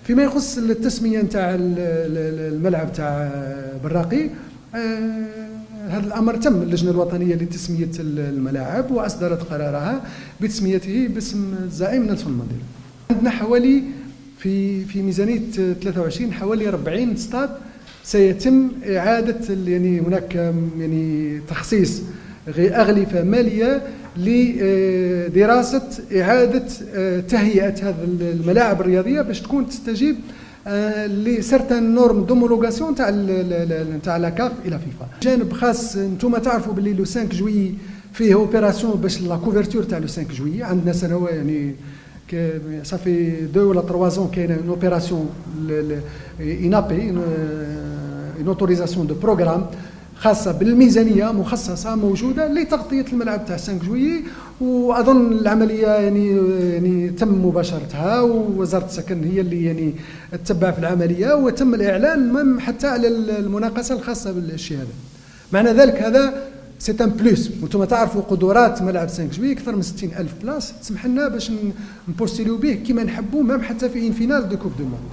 فيما يخص التسميه نتاع الملعب تاع براقي، هذا الامر تم اللجنه الوطنيه لتسميه الملاعب واصدرت قرارها بتسميته باسم الزعيم نيلسون مانديلا. عندنا حوالي في ميزانيه 23 حوالي 40 استاد سيتم اعاده، يعني هناك يعني تخصيص اغلفه ماليه لدراسه اعاده تهيئه هذه الملاعب الرياضيه باش تكون تستجيب لسيرتان نورم دومولوغاسيون تاع لا كاف الى فيفا. جانب خاص، انتم تعرفوا باللي لو 5 جويي فيه اوبيراسيون باش لا كوفرتور تاع لو 5 جويي. عندنا سنوات يعني صافي 2 ولا 3 زون كاينه اون اوبيراسيون انابي، اون اوتوريزاسيون دو بروغرام خاصه بالميزانيه مخصصه موجوده لتغطيه الملعب تاع 5 جويي. واظن العمليه يعني تم مباشرتها، ووزاره السكن هي اللي يعني تتبع في العمليه، وتم الاعلان حتى على المناقصه الخاصه بالشيء هذا. معنى ذلك هذا سي ان بلوس. وانتم تعرفوا قدرات ملعب 5 جويي اكثر من 60,000 بلاص، تسمح لنا باش نبوستيليو به كيما نحبوا، مام حتى في ان فينال دو كوب دو موند.